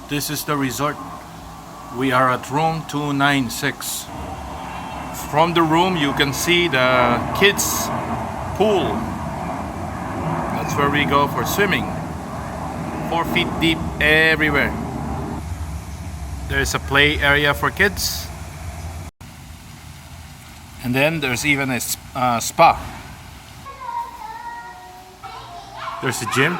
This is the resort. We are at room 296. From the room you can see the kids pool. That's where we go for swimming. 4 feet deep everywhere. There's a play area for kids. And then there's even a spa. There's a gym.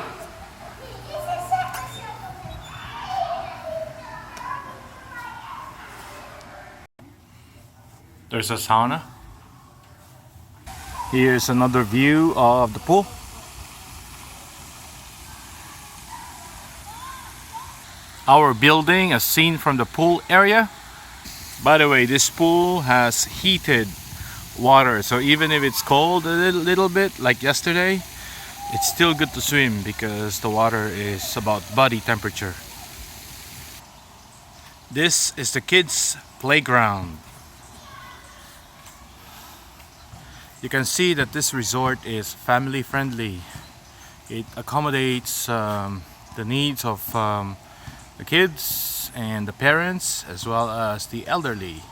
There's a sauna. Here's another view of the pool. Our building as seen from the pool area. By the way, this pool has heated water, so even if it's cold a little bit like yesterday, it's still good to swim because the water is about body temperature. This is the kids' playground. You can see that this resort is family friendly. It accommodates the needs of the kids and the parents as well as the elderly.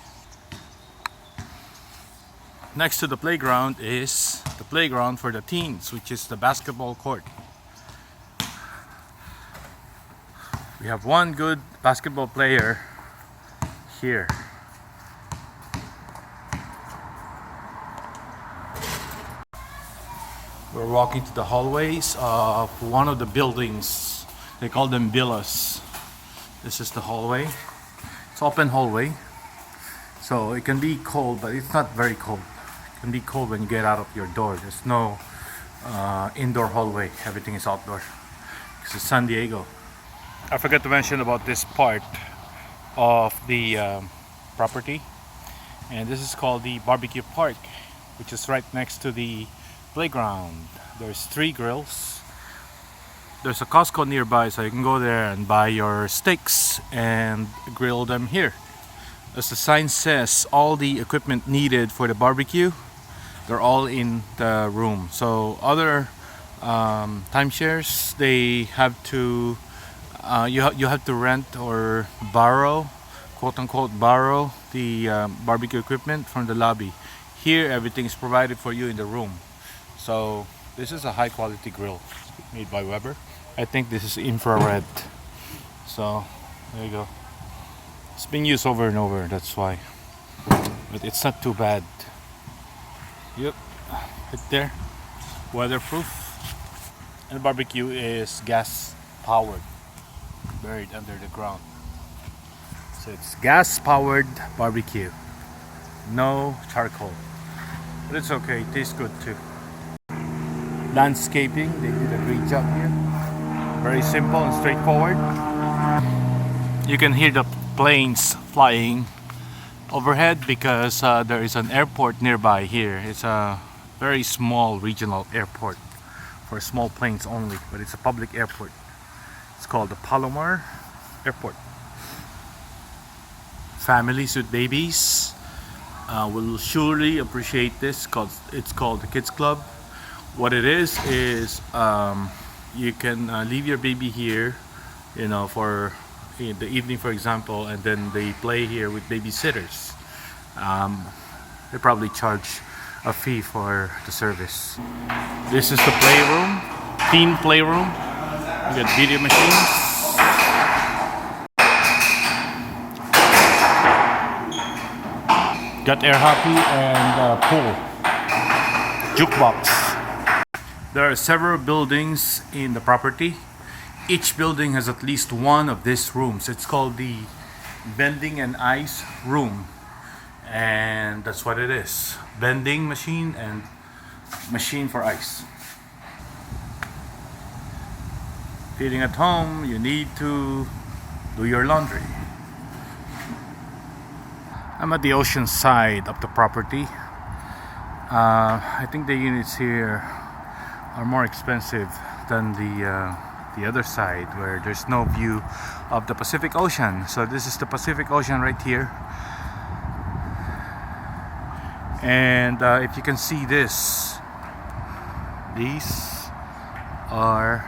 Next to the playground is the playground for the teens, which is the basketball court. We have one good basketball player here. We're walking to the hallways of one of the buildings. They call them villas. This is the hallway. It's open hallway. So it can be cold, but it's not very cold. It can be cold when you get out of your door. There's no indoor hallway. Everything is outdoor. This is San Diego. I forgot to mention about this part of the property. And this is called the barbecue park, which is right next to the playground. There's 3 grills. There's a Costco nearby, so you can go there and buy your steaks and grill them here. As the sign says, all the equipment needed for the barbecue, they're all in the room. So other timeshares, they have to you have to rent or borrow, quote unquote borrow, the barbecue equipment from the lobby. Here everything is provided for you in the room. So this is a high quality grill made by Weber. I think this is infrared. So there you go. It's been used over and over, that's why. But it's not too bad. Yep, right there. Weatherproof. And the barbecue is gas powered, buried under the ground. So it's gas powered barbecue. No charcoal. But it's okay, it tastes good too. Landscaping, they did a great job here. Very simple and straightforward. You can hear the planes flying overhead because there is an airport nearby here. It's a very small regional airport for small planes only, but it's a public airport. It's called the Palomar Airport. Families with babies will surely appreciate this because it's called the Kids Club. What it is you can leave your baby here, you know, for in the evening, for example, and then they play here with babysitters. They probably charge a fee for the service. This is the playroom, teen playroom. You got video machines. Got air hockey and pool. Jukebox. There are several buildings in the property. Each building has at least one of these rooms. It's called the bending and ice room. And that's what it is. Bending machine and machine for ice. Feeling at home, you need to do your laundry. I'm at the ocean side of the property. I think the units here are more expensive than the other side where there's no view of the Pacific Ocean. So this is the Pacific Ocean right here. And if you can see this, these are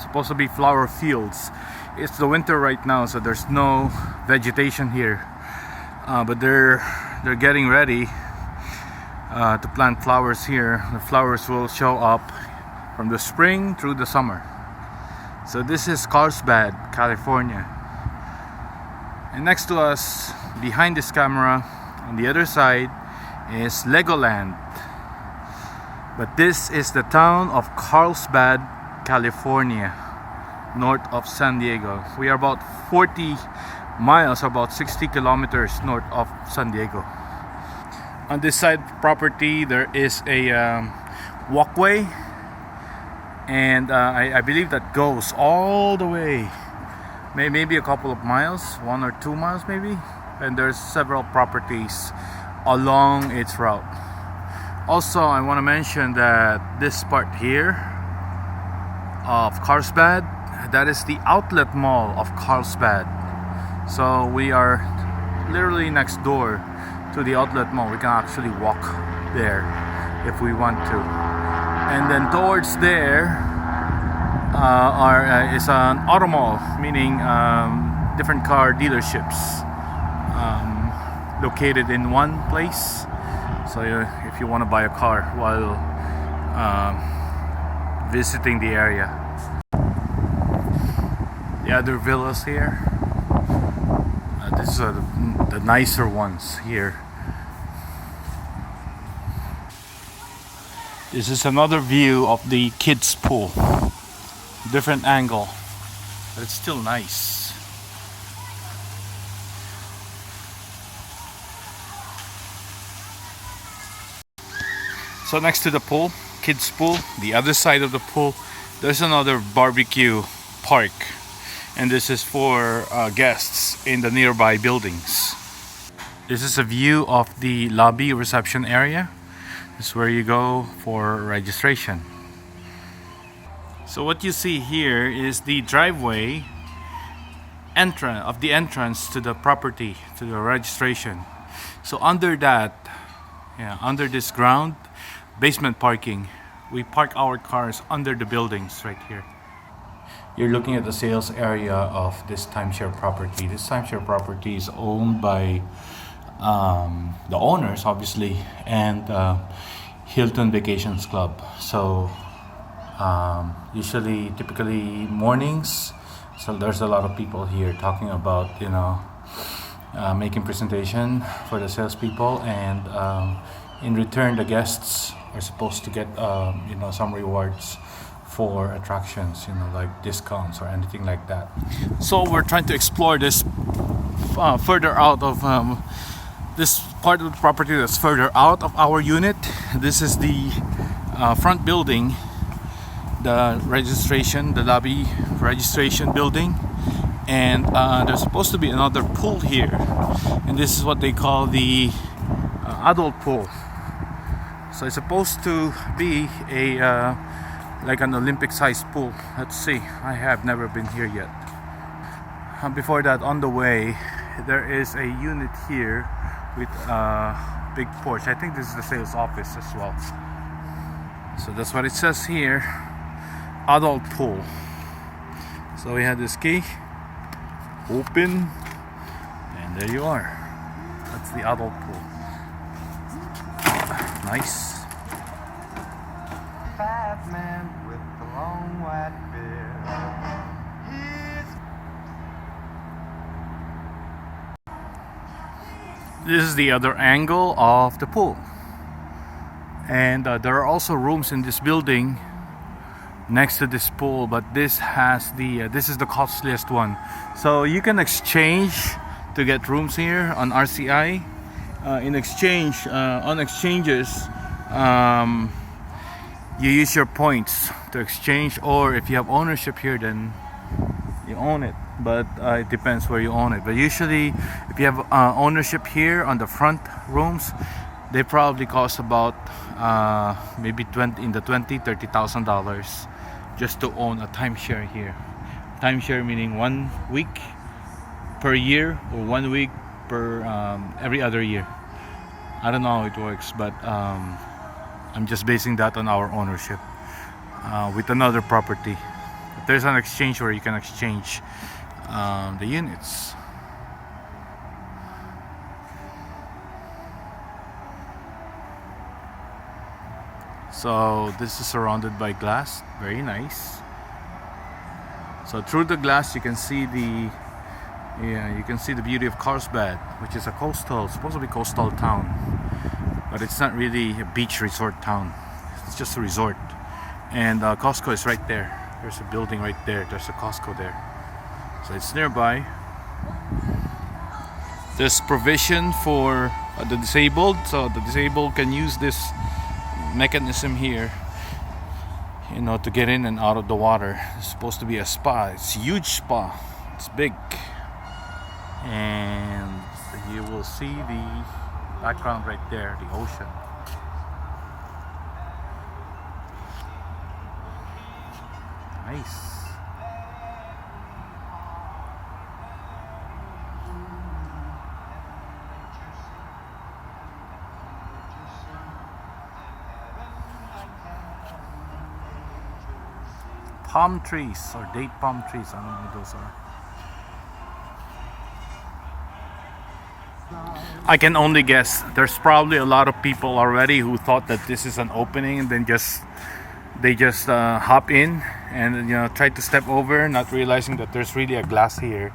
supposed to be flower fields. It's the winter right now, so there's no vegetation here. But they're getting ready to plant flowers here. The flowers will show up from the spring through the summer. So this is Carlsbad, California. And next to us, behind this camera, on the other side, is Legoland. But this is the town of Carlsbad, California, north of San Diego. We are about 40 miles, about 60 kilometers north of San Diego. On this side property, there is a walkway, and I believe that goes all the way, maybe a couple of miles, 1 or 2 miles maybe, and there's several properties along its route. Also, I want to mention that this part here of Carlsbad, that is the outlet mall of Carlsbad. So we are literally next door to the outlet mall. We can actually walk there if we want to. And then towards there is an auto mall, meaning different car dealerships located in one place. So if you want to buy a car while visiting the area. The other villas here, these are the nicer ones here. This is another view of the kids pool, different angle, but it's still nice. So next to the pool, kids pool, the other side of the pool, there's another barbecue park, and this is for guests in the nearby buildings. This is a view of the lobby reception area. This is where you go for registration. So what you see here is the driveway entrance to the property, to the registration. So under that, under this ground, basement parking, we park our cars under the buildings right here. You're looking at the sales area of this timeshare property. This timeshare property is owned by the owners, obviously, and Hilton Vacations Club. So typically mornings, so there's a lot of people here talking about making presentation for the salespeople, and in return the guests are supposed to get some rewards for attractions, like discounts or anything like that. So we're trying to explore this further out of this part of the property that's further out of our unit. This is the front building, the lobby registration building, and there's supposed to be another pool here, and this is what they call the adult pool. So it's supposed to be a like an Olympic-sized pool. Let's see. I have never been here yet. Before that, on the way, there is a unit here with a big porch. I think this is the sales office as well. So that's what it says here. Adult pool. So we have this key. Open. And there you are. That's the adult pool. Nice. Fat man with the long white beard. This is the other angle of the pool, and there are also rooms in this building next to this pool, but this is the costliest one. So you can exchange to get rooms here on RCI. In exchange, on exchanges, you use your points to exchange, or if you have ownership here, then you own it. But it depends where you own it. But usually, if you have ownership here on the front rooms, they probably cost about maybe $30,000 just to own a timeshare here. Timeshare meaning 1 week per year, or 1 week per every other year. I don't know how it works, but I'm just basing that on our ownership with another property. But there's an exchange where you can exchange the units. So this is surrounded by glass, very nice. So through the glass you can see the beauty of Carlsbad, which is supposed to be coastal town, but it's not really a beach resort town. It's just a resort. And Costco is right there. There's a building right there. There's a Costco there. So it's nearby. There's provision for the disabled, so the disabled can use this mechanism here, to get in and out of the water. It's supposed to be a spa. It's a huge spa. It's big. And you will see the background right there, the ocean. Nice. Palm trees or date palm trees, I don't know what those are. I can only guess. There's probably a lot of people already who thought that this is an opening and then they just hop in and try to step over, not realizing that there's really a glass here,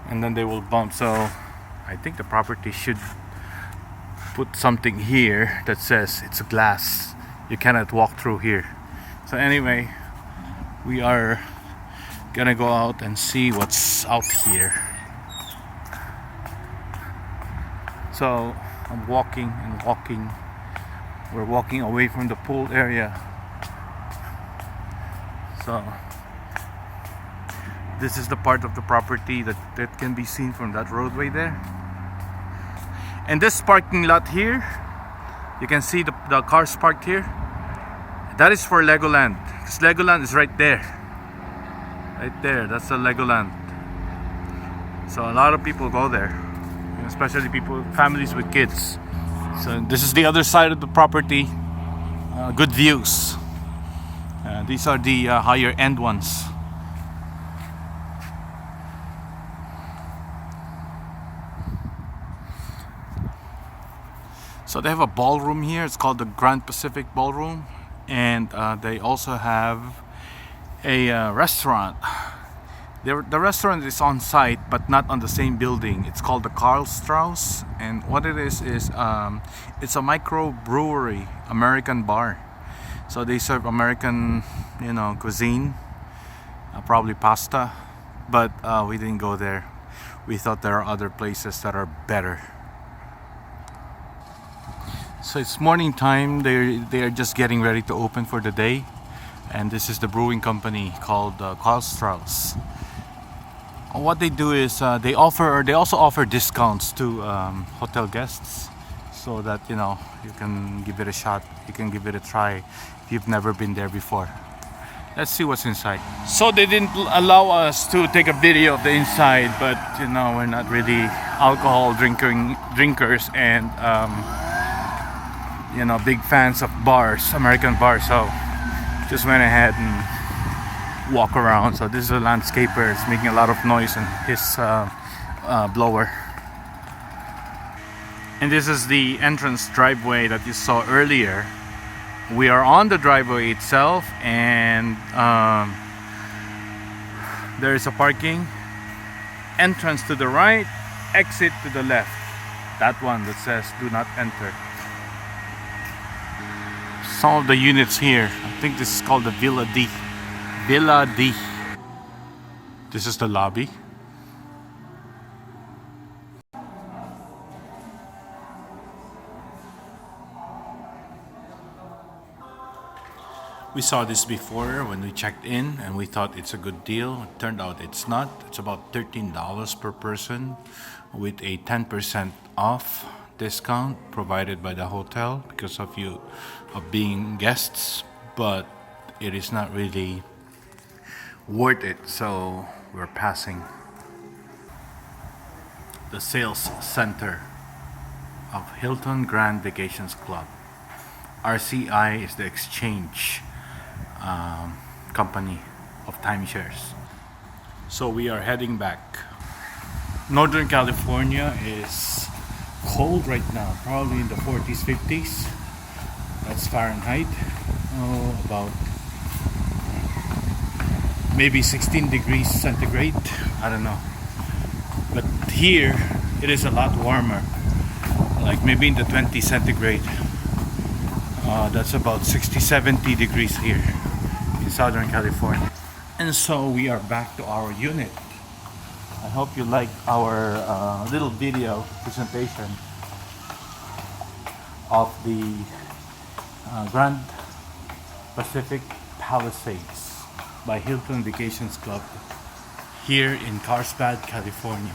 and then they will bump. So I think the property should put something here that says it's a glass. You cannot walk through here. So anyway, we are gonna go out and see what's out here. So I'm walking and walking. We're walking away from the pool area. So this is the part of the property that can be seen from that roadway there. And this parking lot here, you can see the cars parked here. That is for Legoland. This Legoland is right there. Right there, that's the Legoland. So a lot of people go there, especially families with kids. So this is the other side of the property. Good views. These are the higher end ones. So they have a ballroom here. It's called the Grand Pacific Ballroom. And they also have a restaurant. The restaurant is on site but not on the same building. It's called the Carlsbad, and what it is it's a micro brewery, American bar. So they serve American cuisine, probably pasta, but we didn't go there. We thought there are other places that are better. So it's morning time. They are just getting ready to open for the day, and this is the brewing company called Carlsbad. What they do is they also offer discounts to hotel guests, so that you can give it a shot, you can give it a try if you've never been there before. Let's see what's inside. So they didn't allow us to take a video of the inside, but we're not really alcohol drinkers and big fans of bars, American bars, so just went ahead and walk around. So this is a landscaper. It's making a lot of noise in his blower. And this is the entrance driveway that you saw earlier. We are on the driveway itself, and there is a parking. Entrance to the right, exit to the left. That one that says do not enter. Some of the units here, I think this is called the Villa D. Villa D. This is the lobby. We saw this before when we checked in, and we thought it's a good deal. It turned out it's not. It's about $13 per person with a 10% off discount provided by the hotel because of being guests, but it is not really worth it, so we're passing. The sales center of Hilton Grand Vacations Club. RCI is the exchange company of timeshares. So we are heading back. Northern California is cold right now, probably in the 40s, 50s. That's Fahrenheit. Oh, about maybe 16 degrees centigrade. I don't know. But here it is a lot warmer, like maybe in the 20 centigrade. That's about 60, 70 degrees here in Southern California. And so we are back to our unit. I hope you like our little video presentation of the Grand Pacific Palisades by Hilton Vacations Club here in Carlsbad, California.